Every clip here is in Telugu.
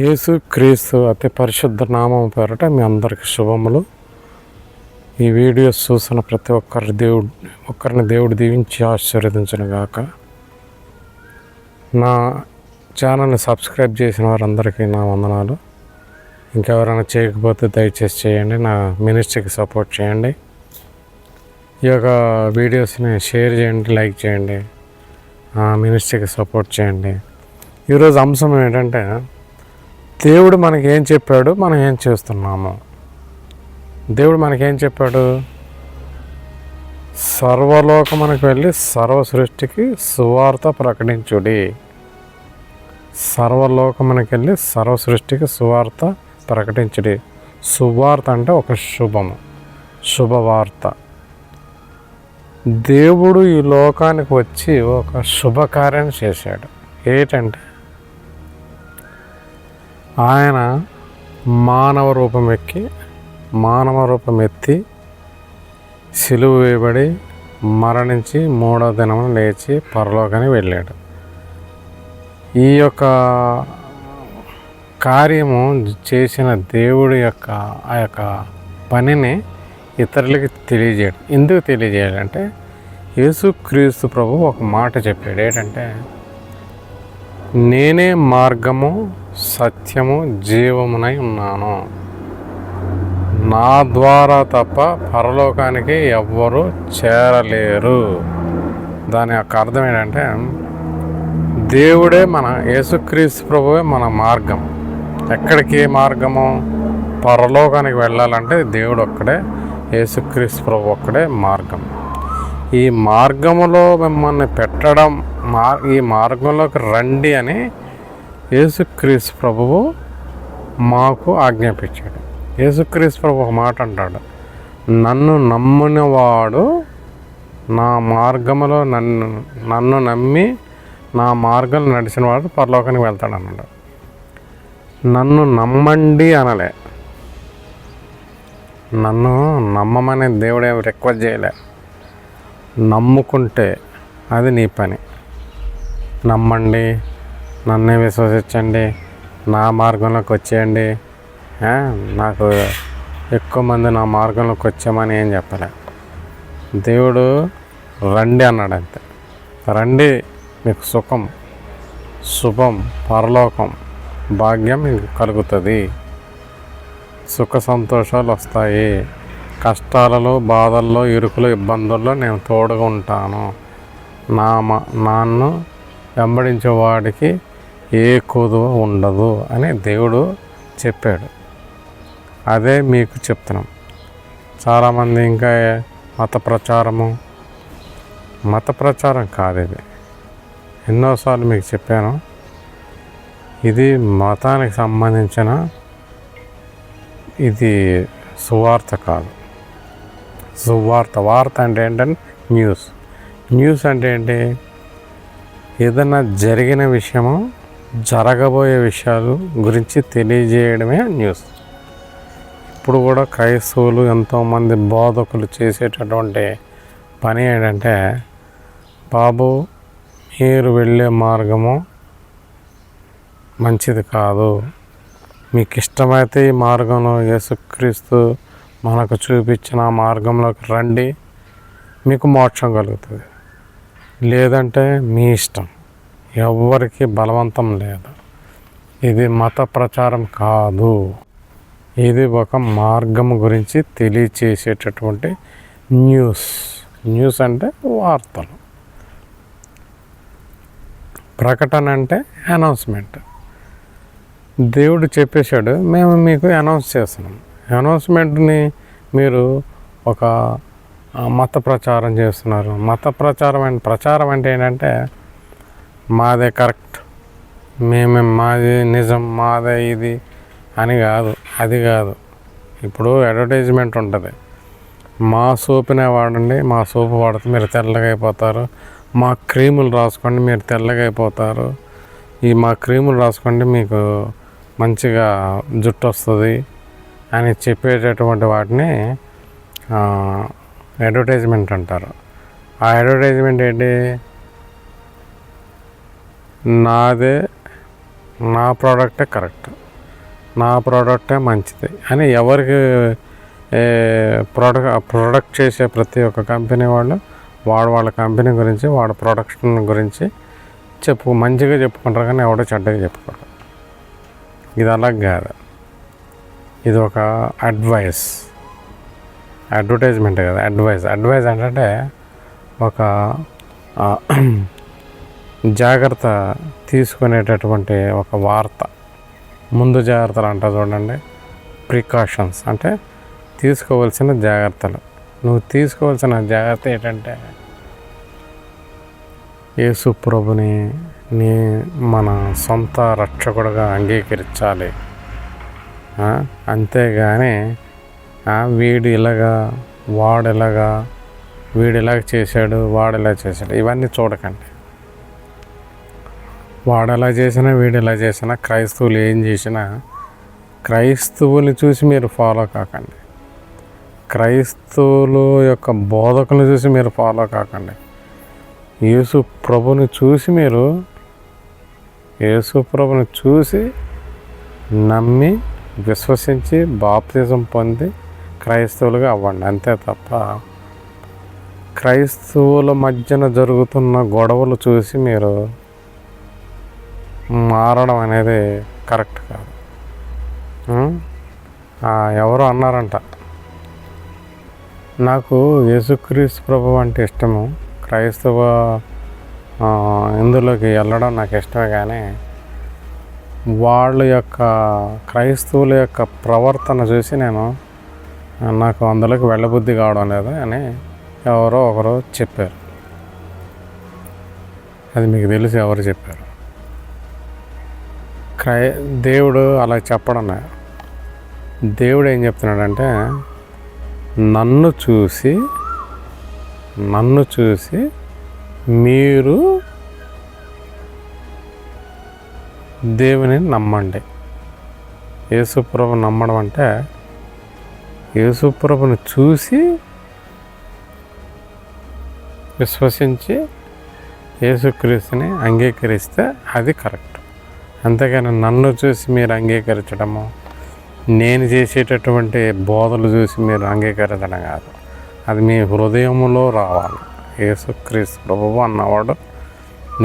యేసు క్రీస్తు అతి పరిశుద్ధ నామం పేరట మీ అందరికి శుభములు. ఈ వీడియోస్ చూసిన ప్రతి ఒక్కరిని దేవుడు దీవించి ఆశీర్వదించును గాక. నా ఛానల్ని సబ్స్క్రైబ్ చేసిన వారందరికీ నా వందనాలు. ఇంకెవరైనా చేయకపోతే దయచేసి చేయండి. నా మినిస్ట్రీకి సపోర్ట్ చేయండి. ఈ యొక్క వీడియోస్ని షేర్ చేయండి, లైక్ చేయండి, మినిస్ట్రీకి సపోర్ట్ చేయండి. ఈరోజు అంశం ఏంటంటే, దేవుడు మనకి ఏం చెప్పాడు, మనం ఏం చేస్తున్నాము. దేవుడు మనకేం చెప్పాడు? సర్వలోకమునకు వెళ్ళి సర్వ సృష్టికి సువార్త ప్రకటించుడి. సర్వలోకమునకు వెళ్ళి సర్వ సృష్టికి సువార్త ప్రకటించుడి. సువార్త అంటే ఒక శుభము, శుభవార్త. దేవుడు ఈ లోకానికి వచ్చి ఒక శుభకార్యం చేశాడు. ఏంటంటే, ఆయన మానవ రూపం ఎత్తి సిలువ వేయబడి మరణించి 3వ దినమున లేచి పరలోకానికి వెళ్ళాడు. ఈ యొక్క కార్యము చేసిన దేవుడి యొక్క ఆ యొక్క పనిని ఇతరులకి తెలియజేయడం. ఎందుకు తెలియజేయాలంటే, యేసుక్రీస్తు ప్రభు ఒక మాట చెప్పాడు. ఏంటంటే, నేనే మార్గము, సత్యము, జీవమునై ఉన్నాను. నా ద్వారా తప్ప పరలోకానికి ఎవ్వరూ చేరలేరు. దాని యొక్క అర్థం ఏంటంటే, దేవుడే యేసుక్రీస్తు ప్రభువే మన మార్గం. ఎక్కడికి మార్గము? పరలోకానికి వెళ్ళాలంటే దేవుడు ఒక్కడే, యేసుక్రీస్తు ప్రభు ఒక్కడే మార్గం. ఈ మార్గములో మిమ్మల్ని పెట్టడం, ఈ మార్గంలోకి రండి అని యేసుక్రీస్తు ప్రభువు మాకు ఆజ్ఞాపించాడు. యేసుక్రీస్తు ప్రభు ఒక మాట అంటాడు, నన్ను నమ్మినవాడు నా మార్గములో నన్ను నమ్మి నా మార్గంలో నడిచినవాడు పరలోకానికి వెళ్తాడు అన్నాడు. నన్ను నమ్మండి అనలే. నన్ను నమ్మమని దేవుడు ఏమి రిక్వెస్ట్ చేయలే. నమ్ముకుంటే అది నీ పని. నమ్మండి, నన్నే విశ్వసించండి, నా మార్గంలోకి వచ్చేయండి. నాకు ఎక్కువ మంది నా మార్గంలోకి వచ్చామని ఏం చెప్పలే. దేవుడు రండి అన్నాడు అంతే. రండి, మీకు సుఖం, శుభం, పరలోకం, భాగ్యం మీకు కలుగుతుంది. సుఖ సంతోషాలు వస్తాయి. కష్టాలలో, బాధల్లో, ఇరుకులు, ఇబ్బందుల్లో నేను తోడుగా ఉంటాను. నన్ను వెంబడించే వాడికి ఏ కొదువ ఉండదు అని దేవుడు చెప్పాడు. అదే మీకు చెప్తున్నాం. చాలామంది ఇంకా మత ప్రచారం కాదు ఇది. ఎన్నోసార్లు మీకు చెప్పాను, ఇది మతానికి సంబంధించిన ఇది సువార్త కాదు. వార్త అంటే ఏంటంటే న్యూస్ అంటే ఏంటి? ఏదైనా జరిగిన విషయము, జరగబోయే విషయాలు గురించి తెలియజేయడమే న్యూస్. ఇప్పుడు కూడా క్రైస్తవులు, ఎంతోమంది బోధకులు చేసేటటువంటి పని ఏంటంటే, బాబు మీరు వెళ్ళే మార్గము మంచిది కాదు, మీకు ఇష్టమైతే ఈ మార్గంలో యేసుక్రీస్తు మనకు చూపించిన మార్గంలోకి రండి, మీకు మోక్షం కలుగుతుంది. లేదంటే మీ ఇష్టం. ఎవ్వరికి బలవంతం లేదు. ఇది మత ప్రచారం కాదు. ఇది ఒక మార్గం గురించి తెలియచేసేటటువంటి న్యూస్ అంటే వార్తలు. ప్రకటన అంటే అనౌన్స్మెంట్. దేవుడు చెప్పేశాడు, మేము మీకు అనౌన్స్ చేస్తున్నాం. అనౌన్స్మెంట్ని మీరు ఒక మత ప్రచారం చేస్తున్నారు. ప్రచారం అంటే ఏంటంటే, మాదే కరెక్ట్, మాది నిజం, మాదే ఇది అని కాదు. అది కాదు. ఇప్పుడు అడ్వర్టైజ్మెంట్ ఉంటుంది, మా సోపునే వాడండి, మా సోపు వాడితే మీరు తెల్లగా అయిపోతారు, మా క్రీములు రాసుకోండి మీరు తెల్లగా అయిపోతారు, మా క్రీములు రాసుకోండి మీకు మంచిగా జుట్టు వస్తుంది అని చెప్పేటటువంటి వాటిని అడ్వర్టైజ్మెంట్ అంటారు. ఆ అడ్వర్టైజ్మెంట్ ఏంటి? నా ప్రోడక్టే కరెక్ట్, నా ప్రోడక్టే మంచిది అని ఎవరికి ప్రొడక్ట్ చేసే ప్రతి ఒక్క కంపెనీ వాళ్ళు వాళ్ళ కంపెనీ గురించి వాళ్ళ ప్రొడక్షన్ గురించి మంచిగా చెప్పుకుంటారు, కానీ ఎవడో చెడ్డగా చెప్పుకోరు. ఇది అలా కాదు, ఇది ఒక అడ్వర్టైజ్మెంట్ కదా. అడ్వైజ్ అంటే ఒక జాగ్రత్త తీసుకునేటటువంటి ఒక వార్త. ముందు జాగ్రత్తలు అంట చూడండి, ప్రికాషన్స్ అంటే తీసుకోవాల్సిన జాగ్రత్తలు. నువ్వు తీసుకోవాల్సిన జాగ్రత్త ఏంటంటే యేసు ప్రభుని మన సొంత రక్షకుడుగా అంగీకరించాలి. అంతేగాని వీడు ఇలాగా వాడు ఇలాగ చేశాడు, వాడు ఇలా చేశాడు ఇవన్నీ చూడకండి. వాడు ఎలా చేసినా వీడు ఎలా చేసినా, క్రైస్తవులు ఏం చేసినా క్రైస్తవుని చూసి మీరు ఫాలో కాకండి. క్రైస్తవుల యొక్క బోధకులను చూసి మీరు ఫాలో కాకండి. యేసు ప్రభుని చూసి నమ్మి విశ్వసించి బాప్తిజం పొంది క్రైస్తవులుగా అవ్వండి. అంతే తప్ప క్రైస్తవుల మధ్యన జరుగుతున్న గొడవలు చూసి మీరు మారడం అనేది కరెక్ట్ కాదు. ఎవరో అన్నారంట, నాకు యేసుక్రీస్తు ప్రభు అంటే ఇష్టము, క్రైస్తవ ఇందులోకి వెళ్ళడం నాకు ఇష్టమే, కానీ వాళ్ళ యొక్క క్రైస్తవుల యొక్క ప్రవర్తన చూసి నాకు అందులోకి వెళ్ళబుద్ధి కావడం లేదు అని ఎవరో ఒకరు చెప్పారు. అది మీకు తెలుసు ఎవరు చెప్పారు. దేవుడు అలా చెప్పడం. దేవుడు ఏం చెప్తున్నాడంటే నన్ను చూసి మీరు దేవుని నమ్మండి. యేసుప్రభు నమ్మడం అంటే యేసుప్రభుని చూసి విశ్వసించి యేసుక్రీస్తుని అంగీకరిస్తే అది కరెక్ట్. అంతేగాని నన్ను చూసి మీరు అంగీకరించడము, నేను చేసేటటువంటి బోధలు చూసి మీరు అంగీకరించడం కాదు. అది మీ హృదయంలో రావాలి. యేసుక్రీస్తు ప్రభువు అన్నవాడు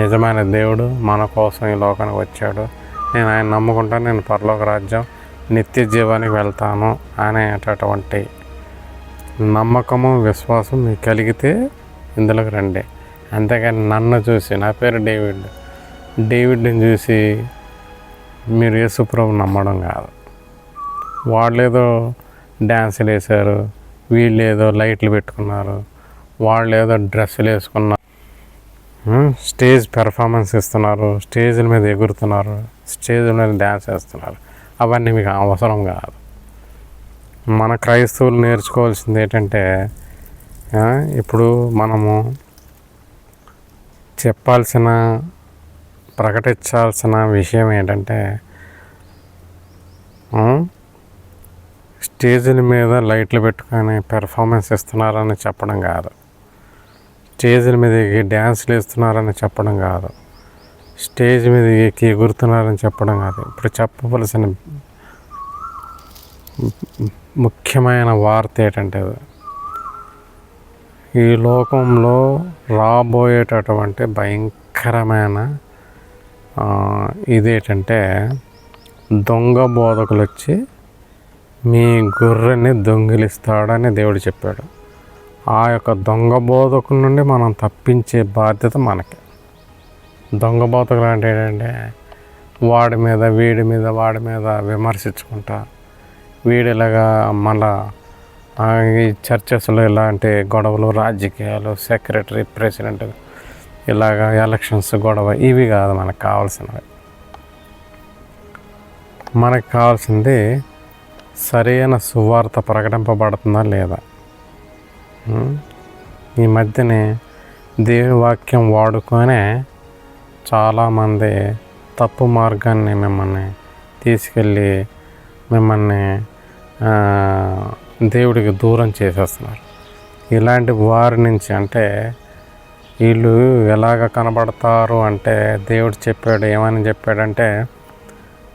నిజమైన దేవుడు, మన కోసం ఈ లోకానికి వచ్చాడు, నేను ఆయన నమ్ముకుంటాను, నేను పరలోక రాజ్యం నిత్య జీవానికి వెళ్తాను అనేటటువంటి నమ్మకము విశ్వాసం మీకు కలిగితే ఇందులోకి రండి. అంతేగాని నన్ను చూసి, నా పేరు డేవిడ్ని చూసి మీరు యేసు ప్రభువు నమ్మడం కాదు. వాళ్ళు ఏదో డ్యాన్సులు వేశారు, వీళ్ళు ఏదో లైట్లు పెట్టుకున్నారు, వాళ్ళు ఏదో డ్రెస్సులు వేసుకున్నారు, స్టేజ్ పెర్ఫార్మెన్స్ ఇస్తున్నారు, స్టేజ్ల మీద ఎగురుతున్నారు, స్టేజ్ల మీద డ్యాన్స్ వేస్తున్నారు. అవన్నీ మీకు అవసరం కాదు. మన క్రైస్తవులు నేర్చుకోవాల్సింది ఏంటంటే ఇప్పుడు మనము ప్రకటించాల్సిన విషయం ఏంటంటే స్టేజ్ల మీద లైట్లు పెట్టుకొని పెర్ఫార్మెన్స్ ఇస్తున్నారని చెప్పడం కాదు, స్టేజ్ల మీద డ్యాన్స్లు వేస్తున్నారని చెప్పడం కాదు, స్టేజ్ మీద ఎగురుతున్నారని చెప్పడం కాదు. ఇప్పుడు చెప్పవలసిన ముఖ్యమైన వార్త ఏంటంటే ఈ లోకంలో రాబోయేటటువంటి భయంకరమైన ఇదేంటంటే దొంగ బోధకులు వచ్చి మీ గొర్రెని దొంగిలిస్తాడని దేవుడు చెప్పాడు. ఆ యొక్క దొంగ బోధకుల నుండి మనం తప్పించే బాధ్యత మనకి. దొంగ బోధకులు అంటే ఏంటంటే వాడి మీద విమర్శించుకుంటా, వీడిలాగా మళ్ళా ఈ చర్చెస్లో ఇలాంటి గొడవలు, రాజకీయాలు, సెక్రటరీ, ప్రెసిడెంట్, ఇలాగా ఎలక్షన్స్ గొడవ, ఇవి కాదు మనకు కావాల్సినవి. మనకు కావాల్సింది సరైన సువార్త ప్రకటింపబడుతుందా లేదా. ఈ మధ్యనే దేవుని వాక్యం వాడుకొనే చాలామంది తప్పు మార్గాన్ని మిమ్మల్ని తీసుకెళ్ళి మిమ్మల్ని దేవుడికి దూరం చేసేస్తున్నారు. ఇలాంటి వారి నుంచి అంటే వీళ్ళు ఎలాగ కనబడతారు అంటే దేవుడు చెప్పాడు, ఏమని చెప్పాడంటే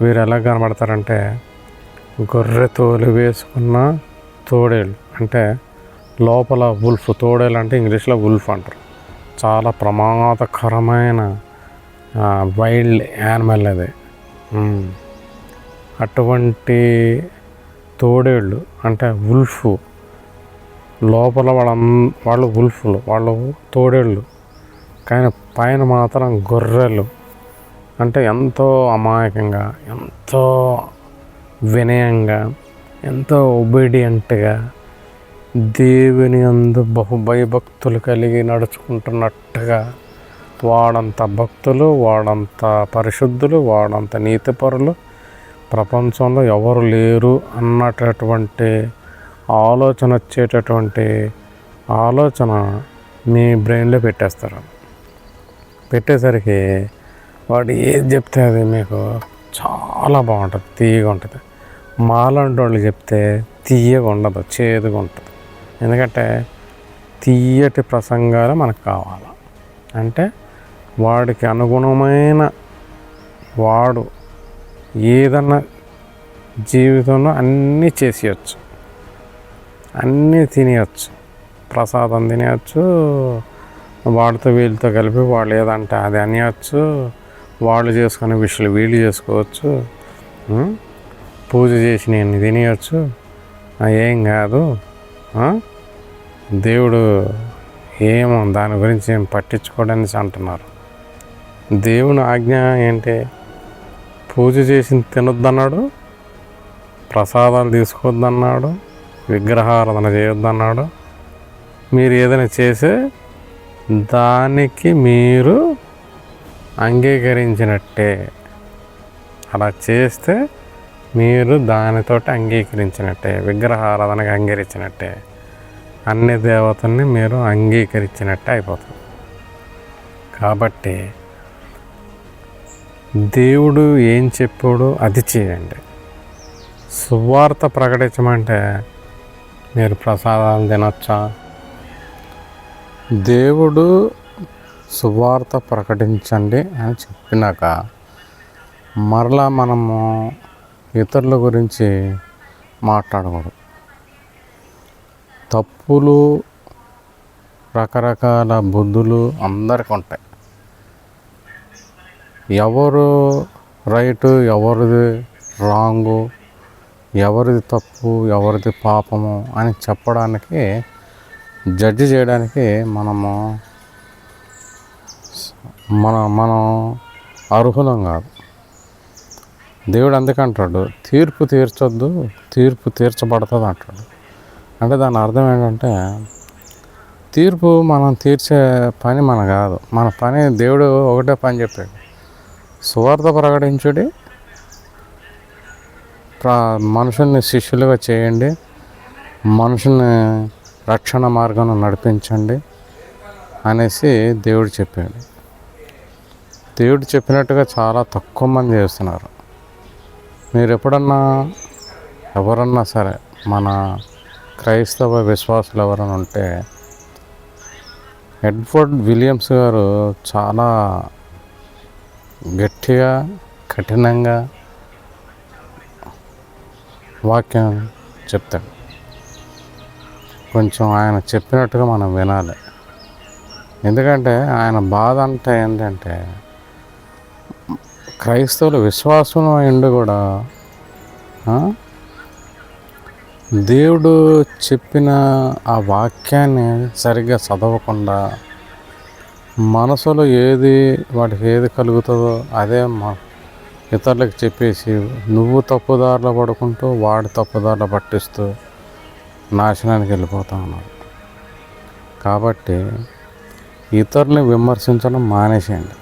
వీరు ఎలా కనబడతారంటే గొర్రె తోలు వేసుకున్న తోడేళ్ళు, అంటే లోపల వుల్ఫ్. తోడేళ్ళు అంటే ఇంగ్లీష్లో వుల్ఫ్ అంటారు. చాలా ప్రమాదకరమైన వైల్డ్ యానిమల్ అది. అటువంటి తోడేళ్ళు అంటే వుల్ఫ్ లోపల వాళ్ళు వుల్ఫ్లు, వాళ్ళు తోడేళ్ళు, కానీ పైన మాత్రం గొర్రెలు. అంటే ఎంతో అమాయకంగా, ఎంతో వినయంగా, ఎంతో ఒబీడియంట్గా, దేవుని యందు భయభక్తులు కలిగి నడుచుకుంటున్నట్టుగా, వాడంత భక్తులు, వాడంత పరిశుద్ధులు, వాడంత నీతిపరులు ప్రపంచంలో ఎవరు లేరు అన్నటటువంటి ఆలోచన వచ్చేటటువంటి ఆలోచన మీ బ్రెయిన్లో పెట్టేస్తారు. పెట్టేసరికి వాడు ఏది చెప్తే అది మీకు చాలా బాగుంటుంది, తీయగా ఉంటుంది. మాలాంటి వాళ్ళు చెప్తే తీయగా ఉండదు, చేదుగా ఉంటుంది. ఎందుకంటే తీయటి ప్రసంగాలు మనకు కావాలి. అంటే వాడికి అనుగుణమైన వాడు ఏదన్నా జీవితంలో అన్నీ చేసేయచ్చు, అన్నీ తినేయచ్చు, ప్రసాదం తినేయచ్చు, వాడితో వీళ్ళతో కలిపి వాళ్ళు ఏదంటే అది అనేయచ్చు, వాళ్ళు చేసుకునే విషయాలు వీళ్ళు చేసుకోవచ్చు, పూజ చేసి నేను తినేయచ్చు, ఏం కాదు, దేవుడు ఏమో దాని గురించి ఏం పట్టించుకోవడానికి అంటున్నారు. దేవుని ఆజ్ఞ ఏంటి? పూజ చేసి తినొద్దన్నాడు, ప్రసాదాలు తీసుకోవద్దన్నాడు, విగ్రహారాధన చేయొద్దన్నాడు. మీరు ఏదైనా చేసే దానికి మీరు అంగీకరించినట్టే. అలా చేస్తే మీరు దానితో అంగీకరించినట్టే, విగ్రహారాధనకి అంగీకరించినట్టే, అన్ని దేవతల్ని మీరు అంగీకరించినట్టే అయిపోతుంది. కాబట్టి దేవుడు ఏం చెప్పాడో అది చేయండి. సువార్త ప్రకటించమంటే మీరు ప్రసాదాలు తినొచ్చా? దేవుడు సువార్త ప్రకటించండి అని చెప్పినాక మరలా మనము ఇతరుల గురించి మాట్లాడకూడదు. తప్పులు, రకరకాల బుద్ధులు అందరికీ ఉంటాయి. ఎవరు రైటు, ఎవరిది రాంగు, ఎవరిది తప్పు, ఎవరిది పాపము అని చెప్పడానికి, జడ్జి చేయడానికి మనం అర్హులం కాదు. దేవుడు అందుకంటాడు తీర్పు తీర్చొద్దు, తీర్పు తీర్చబడుతుంది అంటాడు. అంటే దాని అర్థం ఏంటంటే తీర్పు మనం తీర్చే పని మన కాదు. మన పని దేవుడు ఒకటే పని చెప్పాడు, సువార్త ప్రకటించుడి, మనుషుల్ని శిష్యులుగా చేయండి, మనుషుల్ని రక్షణ మార్గంలో నడిపించండి అనేసి దేవుడు చెప్పాడు. దేవుడు చెప్పినట్టుగా చాలా తక్కువ మంది చేస్తున్నారు. మీరు ఎప్పుడన్నా ఎవరన్నా సరే మన క్రైస్తవ విశ్వాసులు ఎవరైనా ఉంటే, ఎడ్వర్డ్ విలియమ్స్ గారు చాలా గట్టిగా, కఠినంగా వాక్యం చెప్తాడు. కొంచెం ఆయన చెప్పినట్టుగా మనం వినాలి. ఎందుకంటే ఆయన బాధ అంటే ఏంటంటే క్రైస్తవులు విశ్వాసం అయిండు కూడా దేవుడు చెప్పిన ఆ వాక్యాన్ని సరిగ్గా చదవకుండా మనసులో వాడికి ఏది కలుగుతుందో అదే ఇతరులకు చెప్పేసి నువ్వు తప్పుదారిలో పడుకుంటూ వాడు తప్పుదారిలో పట్టిస్తూ నాశనానికి వెళ్ళిపోతా ఉన్నాడు. కాబట్టి ఇతరుల్ని విమర్శించడం మానేసేయండి.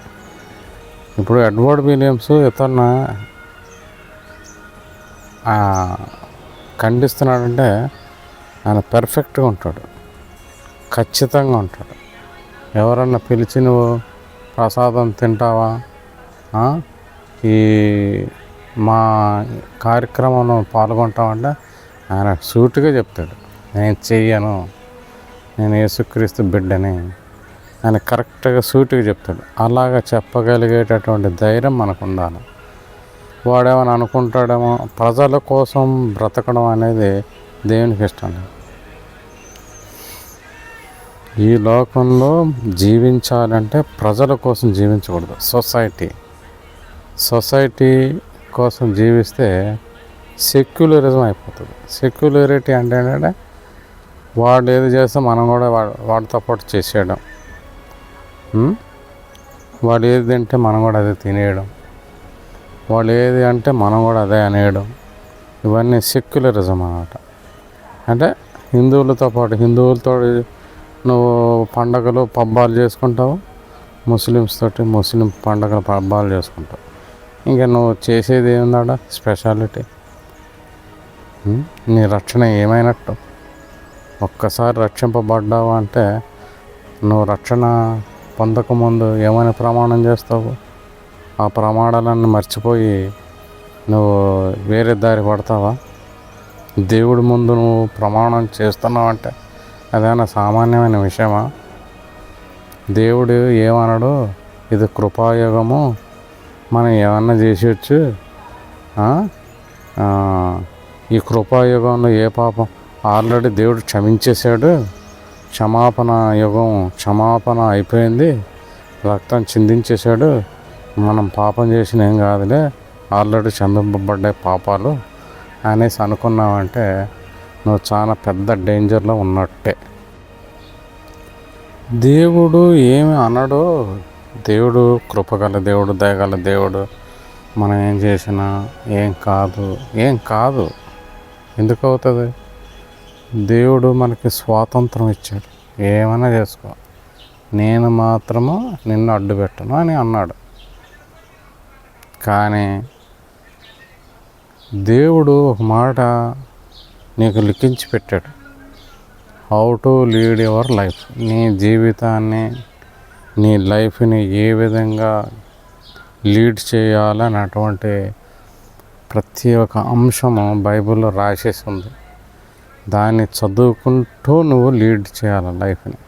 ఇప్పుడు ఎడ్వర్డ్ విలియమ్స్ ఇతరులను ఖండిస్తున్నాడంటే ఆయన పర్ఫెక్ట్గా ఉంటాడు, ఖచ్చితంగా ఉంటాడు. ఎవరన్నా పిలిచి నువ్వు ప్రసాదం తింటావా, ఈ మా కార్యక్రమంలో పాల్గొంటామంటే ఆయన సూటిగా చెప్తాడు, నేను చెయ్యను, నేను యేసుక్రీస్తు బిడ్డని ఆయన కరెక్ట్గా సూటిగా చెప్తాడు. అలాగా చెప్పగలిగేటటువంటి ధైర్యం మనకు ఉండాలి. వాడేమని అనుకుంటాడేమో. ప్రజల కోసం బ్రతకడం అనేది దేవునికి ఇష్టం లేదు. ఈ లోకంలో జీవించాలంటే ప్రజల కోసం జీవించకూడదు. సొసైటీ కోసం జీవిస్తే సెక్యులరిజం అయిపోతుంది. సెక్యులరిటీ అంటే ఏంటంటే వాడు ఏది చేస్తే మనం కూడా వాడితో పాటు చేసేయడం, వాడు ఏది తింటే మనం కూడా అదే తినేయడం, వాళ్ళు ఏది అంటే మనం కూడా అదే అనేయడం, ఇవన్నీ సెక్యులరిజం అన్నమాట. అంటే హిందువులతో పాటు హిందువులతో నువ్వు పండగలు పబ్బాలు చేసుకుంటావు, ముస్లిమ్స్ తోటి ముస్లిం పండగలు పబ్బాలు చేసుకుంటావు. ఇంకా నువ్వు చేసేది ఏముందాడ స్పెషాలిటీ? నీ రక్షణ ఏమైనట్టు? ఒక్కసారి రక్షింపబడ్డావు అంటే నువ్వు రక్షణ పొందకముందు ఏమైనా ప్రమాణం చేస్తావు? ఆ ప్రమాణాలన్నీ మర్చిపోయి నువ్వు వేరే దారి పడతావా? దేవుడి ముందు నువ్వు ప్రమాణం చేస్తున్నావు అంటే అదేనా సామాన్యమైన విషయమా? దేవుడు ఏమన్నాడు? ఇది కృపాయుగము, మనం ఏమన్నా చేసేయచ్చు. ఈ కృపాయుగంలో ఏ పాపం ఆల్రెడీ దేవుడు క్షమించేశాడు. క్షమాపణ అయిపోయింది, రక్తం చిందించేశాడు. మనం పాపం చేసిన ఏం కాదులే, ఆల్రెడీ క్షమింపబడ్డాయి పాపాలు అనేసి అనుకున్నావంటే నువ్వు చాలా పెద్ద డేంజర్లో ఉన్నట్టే. దేవుడు ఏమి అనడు. దేవుడు కృపగల దేవుడు, దయగల దేవుడు. మనం ఏం చేసినా ఏం కాదు. ఎందుకు అవుతుంది? దేవుడు మనకి స్వాతంత్రం ఇచ్చాడు, ఏమైనా చేసుకో, నేను మాత్రము నిన్ను అడ్డు పెట్టను అని అన్నాడు. కానీ దేవుడు ఒక మాట నీకు లిఖించి పెట్టాడు, how to lead your life. నీ జీవితాన్ని, నీ లైఫ్ని ఏ విధంగా లీడ్ చేయాలని అటువంటి ప్రతి ఒక్క అంశము బైబిల్లో రాసేసి ఉంది. దాన్ని చదువుకుంటూ నువ్వు లీడ్ చేయాలి లైఫ్ని.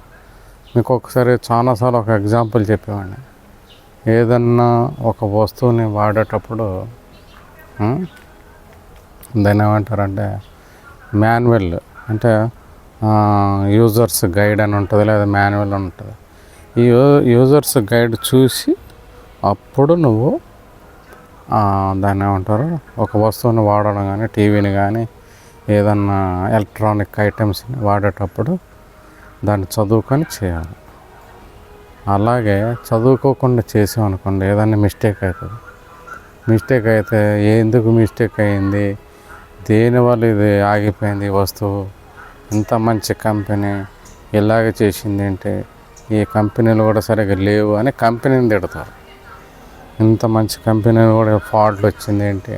మీకు ఒకసారి చాలాసార్లు ఒక ఎగ్జాంపుల్ చెప్పేవాడిని. ఏదన్నా ఒక వస్తువుని వాడేటప్పుడు దాన్ని ఏమంటారంటే మాన్యువల్, అంటే యూజర్స్ గైడ్ అని ఉంటుంది, లేదా మాన్యువల్ అని ఉంటుంది. ఈ యూజర్స్ గైడ్ చూసి అప్పుడు నువ్వు దాన్ని ఏమంటారు, ఒక వస్తువుని వాడడం కానీ, టీవీని కానీ, ఏదన్నా ఎలక్ట్రానిక్ ఐటమ్స్ని వాడేటప్పుడు దాన్ని చదువుకొని చేయాలి. అలాగే చదువుకోకుండా చేసామనుకోండి, ఏదన్నా మిస్టేక్ అవుతుంది. మిస్టేక్ అయితే ఎందుకు మిస్టేక్ అయింది, దేనివల్ల ఇది ఆగిపోయింది వస్తువు, ఇంత మంచి కంపెనీ ఇలాగ చేసింది ఏంటి, ఈ కంపెనీలు కూడా సరిగ్గా లేవు అని కంపెనీని తిడతారు. ఇంత మంచి కంపెనీలు కూడా ఫాల్ట్లు వచ్చింది ఏంటి,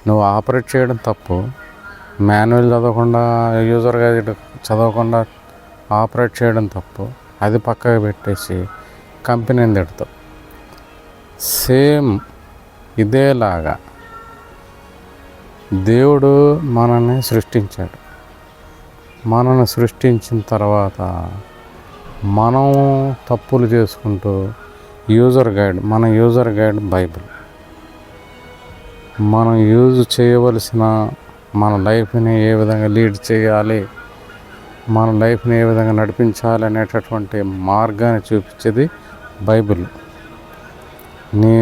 నువ్వు ఆపరేట్ చేయడం తప్పు. మాన్యువల్ చదవకుండా, యూజర్ గైడ్ చదవకుండా ఆపరేట్ చేయడం తప్పు. అది పక్కకు పెట్టేసి కంపెనీని తిడతావు. సేమ్ ఇదేలాగా దేవుడు మనల్ని సృష్టించాడు. మనల్ని సృష్టించిన తర్వాత మనం తప్పులు చేసుకుంటూ మన యూజర్ గైడ్ బైబిల్, మనం యూజ్ చేయవలసిన, మన లైఫ్ని ఏ విధంగా లీడ్ చేయాలి, మన లైఫ్ని ఏ విధంగా నడిపించాలి అనేటటువంటి మార్గాన్ని చూపించేది బైబిల్. నీ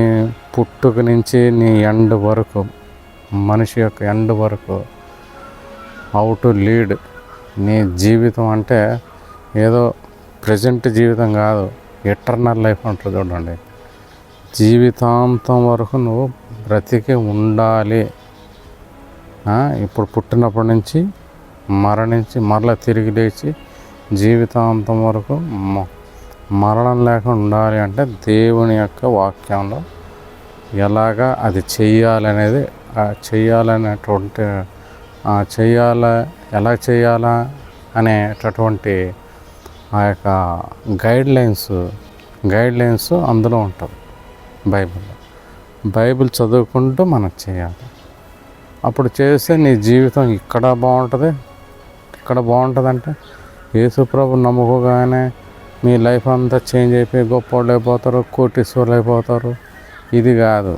పుట్టుక నుంచి నీ ఎండ్ వరకు, మనిషి యొక్క ఎండ్ వరకు హౌ టు లీడ్. నీ జీవితం అంటే ఏదో ప్రజెంట్ జీవితం కాదు, ఎటర్నల్ లైఫ్ అంటారు చూడండి. జీవితాంతం వరకు నువ్వు బ్రతికి ఉండాలి. ఇప్పుడు పుట్టినప్పటి నుంచి మరణించి మరలా తిరిగి లేచి జీవితాంతం వరకు మరణం లేకుండా ఉండాలి అంటే దేవుని యొక్క వాక్యంలో ఎలాగా అది చెయ్యాలనేది, చెయ్యాలనేటువంటి ఎలా చేయాలా అనేటటువంటి ఆ యొక్క గైడ్ లైన్స్ అందులో ఉంటుంది బైబిల్లో. బైబిల్ చదువుకుంటూ మనం చేయాలి. అప్పుడు చేస్తే నీ జీవితం ఇక్కడ బాగుంటుందంటే యేసుప్రభు నమ్ముకోగానే మీ లైఫ్ అంతా చేంజ్ అయిపోయి గొప్పవాళ్ళు అయిపోతారు, కోటీశ్వరులు అయిపోతారు. ఇది కాదు.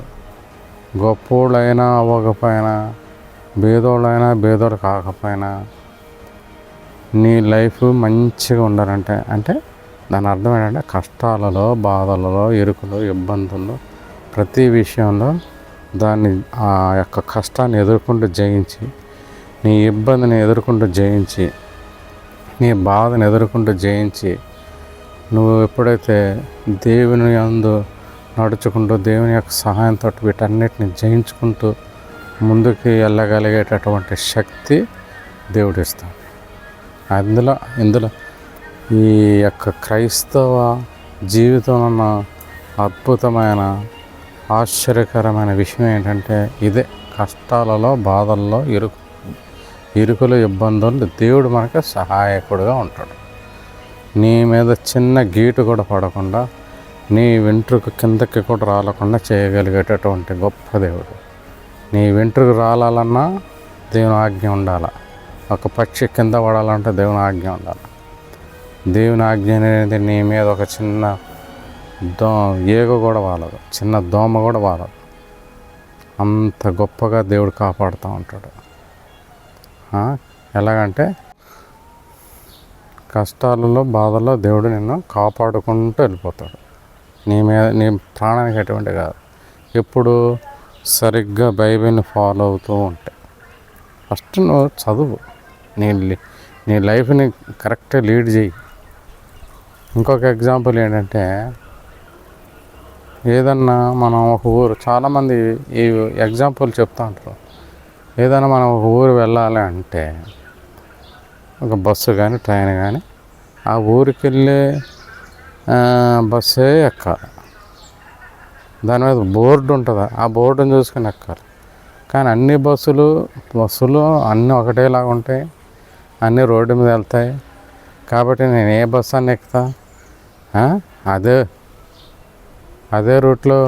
గొప్పోళ్ళైనా అవ్వకపోయినా, బేదోళ్ళైనా బేదోడు కాకపోయినా నీ లైఫ్ మంచిగా ఉండాలంటే అంటే దాని అర్థం ఏంటంటే కష్టాలలో, బాధలలో, ఇరుకులు, ఇబ్బందుల్లో ప్రతి విషయంలో దాన్ని ఆ యొక్క కష్టాన్ని ఎదుర్కొంటూ జయించి, నీ ఇబ్బందిని ఎదుర్కొంటూ జయించి, నీ బాధను ఎదుర్కొంటూ జయించి, నువ్వు ఎప్పుడైతే దేవుని యందు నడుచుకుంటూ దేవుని యొక్క సహాయంతో వీటన్నిటిని జయించుకుంటూ ముందుకు వెళ్ళగలిగేటటువంటి శక్తి దేవుడిస్తాడు. ఇందులో ఈ యొక్క క్రైస్తవ జీవితం ఉన్న అద్భుతమైన ఆశ్చర్యకరమైన విషయం ఏంటంటే ఇదే. కష్టాలలో, బాధల్లో, ఇరుకులు, ఇబ్బందులు దేవుడు మనకు సహాయకుడుగా ఉంటాడు. నీ మీద చిన్న గీటు కూడా పడకుండా, నీ వెంట్రుక కిందకి కూడా రాలకుండా చేయగలిగేటటువంటి గొప్ప దేవుడు. నీ వెంట్రుకు రాలాలన్నా దేవుని ఆజ్ఞ ఉండాలి. ఒక పక్షి కింద పడాలంటే దేవుని ఆజ్ఞ ఉండాలి. దేవుని ఆజ్ఞ అనేది నీ మీద ఒక చిన్న ఏగ కూడా వాలదు, చిన్న దోమ కూడా వాలదు. అంత గొప్పగా దేవుడు కాపాడుతూ ఉంటాడు. ఎలాగంటే కష్టాలలో, బాధల్లో దేవుడు నిన్ను కాపాడుకుంటూ వెళ్ళిపోతాడు. నీ ప్రాణానికి ఎటువంటి కాదు. ఎప్పుడు సరిగ్గా బైబిల్ని ఫాలో అవుతూ ఉంటాయి. ఫస్ట్ నువ్వు చదువు, నీ లైఫ్ని కరెక్ట్గా లీడ్ చేయి. ఇంకొక ఎగ్జాంపుల్ ఏంటంటే, ఏదన్నా మనం ఒక ఊరు, చాలామంది ఈ ఎగ్జాంపుల్ చెప్తూ ఉంటారు. ఏదైనా మనం ఒక ఊరు వెళ్ళాలి అంటే ఒక బస్సు కానీ ట్రైన్ కానీ ఆ ఊరికి వెళ్ళే బస్సే ఎక్కాలి. దాని మీద బోర్డు ఉంటుంది, ఆ బోర్డుని చూసుకొని ఎక్కాలి. కానీ అన్ని బస్సులు అన్నీ ఒకటేలాగా ఉంటాయి, అన్నీ రోడ్డు మీద వెళ్తాయి. కాబట్టి నేను ఏ బస్సు అని ఎక్కుతా? అదే రూట్లో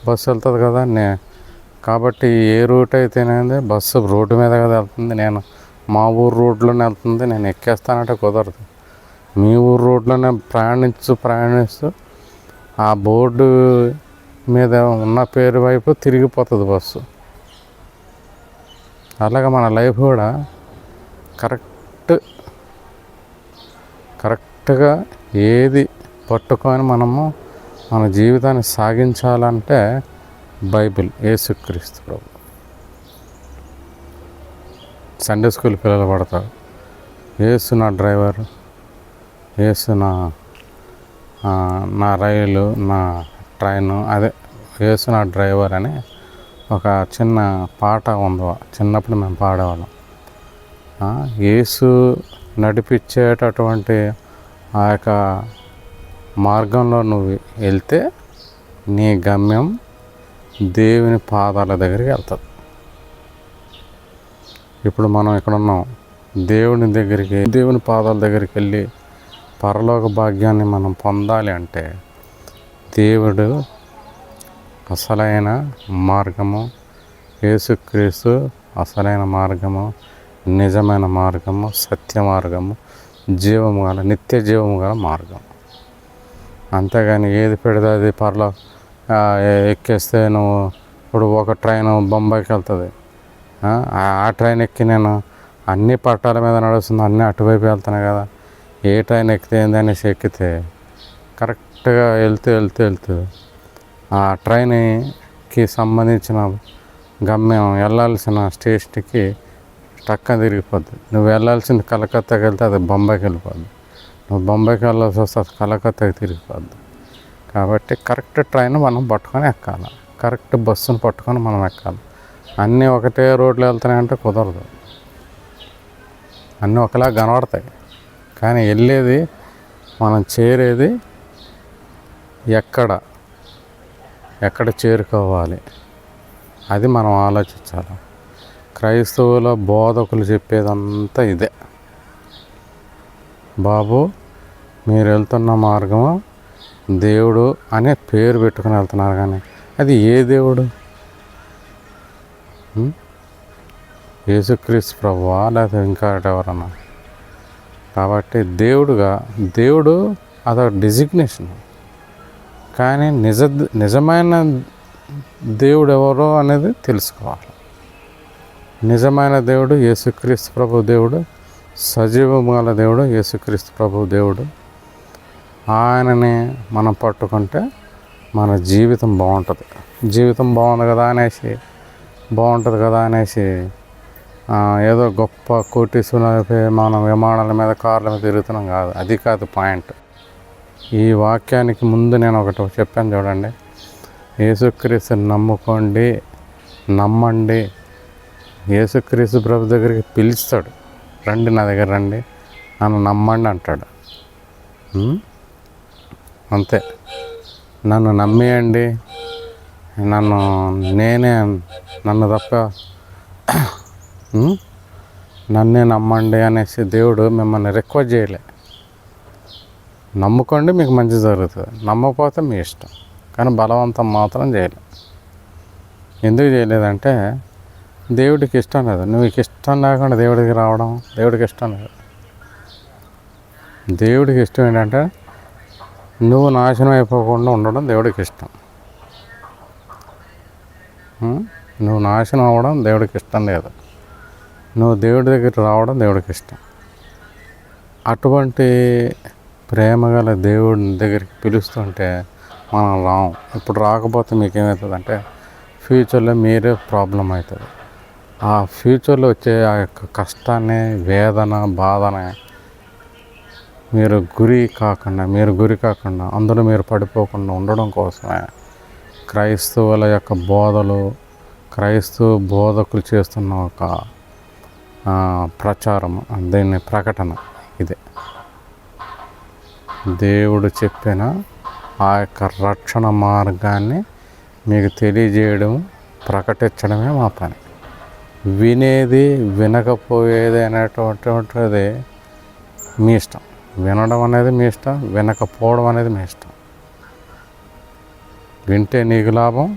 బస్సు వెళ్తుంది కదా. కాబట్టి ఏ రూట్ అయితేనేది బస్సు రోడ్డు మీద కదా వెళ్తుంది, నేను మా ఊరు రోడ్లోనే వెళ్తుంది, నేను ఎక్కేస్తానంటే కుదరదు. మీ ఊరు రోడ్లోనే ప్రయాణిస్తూ ఆ బోర్డు మీద ఉన్న పేరు వైపు తిరిగిపోతుంది బస్సు. అలాగే మన లైఫ్ కూడా కరెక్ట్గా ఏది పట్టుకొని మనము మన జీవితాన్ని సాగించాలంటే బైబిల్, యేసుక్రీస్తు ప్రభు. సండే స్కూల్ పిల్లలు పడతారు, యేసు నా డ్రైవర్, యేసు నా రైలు, నా ట్రైను, అదే యేసు నా డ్రైవర్ అని ఒక చిన్న పాట ఉంది. చిన్నప్పుడు మేము పాడేవాళ్ళం. యేసు నడిపించేటటువంటి ఆ యొక్క మార్గంలో నువ్వు వెళ్తే నీ గమ్యం దేవుని పాదాల దగ్గరికి వెళ్తుంది. ఇప్పుడు మనం ఇక్కడ ఉన్నాం, దేవుని పాదాల దగ్గరికి వెళ్ళి పరలోక భాగ్యాన్ని మనం పొందాలి అంటే దేవుడు అసలైన మార్గము, యేసుక్రీస్తు అసలైన మార్గము, నిజమైన మార్గము, సత్య మార్గము, జీవము గల నిత్య జీవము గల మార్గం. అంతేగాని ఏది పెడితే అది ఎక్కేస్తే నువ్వు ఇప్పుడు ఒక ట్రైన్ బొంబాయికి వెళ్తుంది, ఆ ట్రైన్ ఎక్కి నేను అన్ని పట్టాల మీద నడుస్తుంది, అన్నీ అటువైపు వెళ్తున్నాయి కదా, ఏ ట్రైన్ ఎక్కితే ఏందనేసి ఎక్కితే కరెక్ట్గా వెళ్తూ ఆ ట్రైన్కి సంబంధించిన గమ్యం వెళ్ళాల్సిన స్టేషన్కి టక్కన తిరిగిపోద్ది. నువ్వు వెళ్ళాల్సింది కలకత్తాకి వెళ్తే అది బొంబాయికి వెళ్ళిపోద్ది, నువ్వు బొంబాయికి వెళ్ళాల్సి వస్తే అది కలకత్తాకి తిరిగిపోద్ది. కాబట్టి కరెక్ట్ ట్రైన్ మనం పట్టుకొని ఎక్కాలి, కరెక్ట్ బస్సును పట్టుకొని మనం ఎక్కాలి. అన్నీ ఒకటే రోడ్లు వెళ్తున్నాయంటే కుదరదు. అన్నీ ఒకలా కనబడతాయి, కానీ వెళ్ళేది, మనం చేరేది ఎక్కడ చేరుకోవాలి అది మనం ఆలోచించాలి. క్రైస్తవుల బోధకులు చెప్పేదంతా ఇదే. బాబు మీరు వెళ్తున్న మార్గము దేవుడు అనే పేరు పెట్టుకుని వెళ్తున్నారు, కానీ అది ఏ దేవుడు? యేసుక్రీస్తు ప్రభువా లేకపోతే ఇంకా ఎవరన్నా? కాబట్టి దేవుడు అదొక డిజిగ్నేషన్. కానీ నిజమైన దేవుడు ఎవరో అనేది తెలుసుకోవాలి. నిజమైన దేవుడు యేసుక్రీస్తు ప్రభు దేవుడు, సజీవముల దేవుడు యేసుక్రీస్తు ప్రభు దేవుడు. ఆయనని మనం పట్టుకుంటే మన జీవితం బాగుంటుంది. జీవితం బాగుంది కదా అనేసి బాగుంటుంది కదా అనేసి ఏదో గొప్ప కోటీశ్వరులు అయిపోయి మనం విమానాల మీద కార్ల మీద తిరుగుతున్నాం కాదు. అది కాదు పాయింట్. ఈ వాక్యానికి ముందు నేను ఒకటి చెప్పాను చూడండి. యేసుక్రీస్తుని నమ్ముకోండి, నమ్మండి. యేసుక్రీస్తు ప్రభు దగ్గరికి పిలుస్తాడు, రండి నా దగ్గర రండి, నన్ను నమ్మండి అంటాడు. అంతే. నన్ను నమ్మేయండి, నన్ను తప్ప నన్నే నమ్మండి అనేసి దేవుడు మిమ్మల్ని రిక్వెస్ట్ చేయలే. నమ్ముకోండి, మీకు మంచి జరుగుతుంది. నమ్మకపోతే మీ ఇష్టం, కానీ బలవంతం మాత్రం చేయలే. ఎందుకు చేయలేదంటే దేవుడికి ఇష్టం లేదు. నువ్వు ఇష్టం లేకుండా దేవుడికి రావడం దేవుడికి ఇష్టం లేదు. దేవుడికి ఇష్టం ఏంటంటే నువ్వు నాశనం అయిపోకుండా ఉండడం దేవుడికి ఇష్టం. నువ్వు నాశనం అవ్వడం దేవుడికి ఇష్టం లేదు. నువ్వు దేవుడి దగ్గరికి రావడం దేవుడికి ఇష్టం. అటువంటి ప్రేమగల దేవుడి దగ్గరికి పిలుస్తుంటే మనం రాం. ఇప్పుడు రాకపోతే మీకేమవుతుంది అంటే ఫ్యూచర్లో మీరే ప్రాబ్లం అవుతుంది. ఆ ఫ్యూచర్లో వచ్చే ఆ యొక్క కష్టాన్ని, వేదన, బాధని మీరు గురి కాకుండా అందులో మీరు పడిపోకుండా ఉండడం కోసమే క్రైస్తవుల యొక్క బోధలు, క్రైస్తవ బోధకులు చేస్తున్న ఒక ప్రచారం, దీన్ని ప్రకటన ఇదే. దేవుడు చెప్పిన ఆ యొక్క రక్షణ మార్గాన్ని మీకు తెలియజేయడం, ప్రకటించడమే మా పని. వినేది వినకపోయేది అనేటువంటిది మీ ఇష్టం. వినడం అనేది మీ ఇష్టం, వినకపోవడం అనేది మీ ఇష్టం. వింటే నీకు లాభం,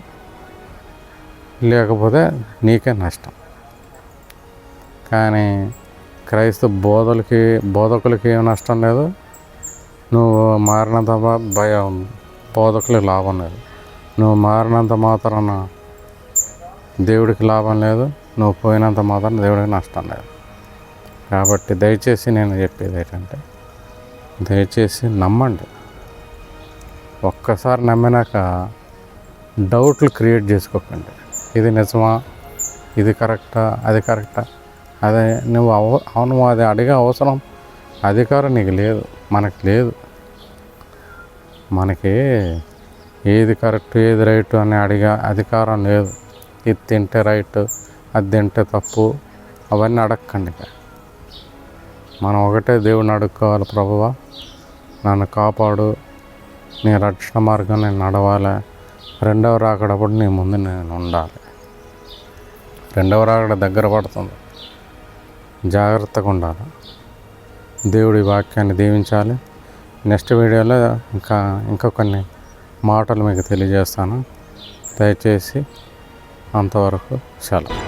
లేకపోతే నీకే నష్టం. కానీ క్రైస్తవ బోధకులకి ఏం నష్టం లేదు. నువ్వు మారినంత బోధకులకి లాభం లేదు. నువ్వు మారినంత మాత్రాన దేవుడికి లాభం లేదు. నువ్వు పోయినంత మాత్రాన దేవుడికి నష్టం లేదు. కాబట్టి దయచేసి నేను చెప్పేది ఏంటంటే దయచేసి నమ్మండి. ఒక్కసారి నమ్మినాక డౌట్లు క్రియేట్ చేసుకోకండి. ఇది నిజమా, ఇది కరెక్టా, అది కరెక్టా, అదే నువ్వు అవును అది అడిగే అవసరం, అధికారం నీకు లేదు, మనకు లేదు. మనకి ఏది కరెక్ట్ ఏది రైట్ అని అడిగే అధికారం లేదు. ఇది తింటే రైట్, అది తింటే తప్పు, అవన్నీ అడగకండి. మనం ఒకటే దేవుడిని అడుక్కోవాలి. ప్రభువా నన్ను కాపాడు, నీ రక్షణ మార్గం నేను నడవాలి. రెండవ రాకడప్పుడు నీ ముందు నేను ఉండాలి. రెండవ రాకడ దగ్గర పడుతుంది, జాగ్రత్తగా ఉండాలి. దేవుడి వాక్యాన్ని దీవించాలి. నెక్స్ట్ వీడియోలో ఇంకా కొన్ని మాటలు మీకు తెలియజేస్తాను. దయచేసి అంతవరకు సెలవు.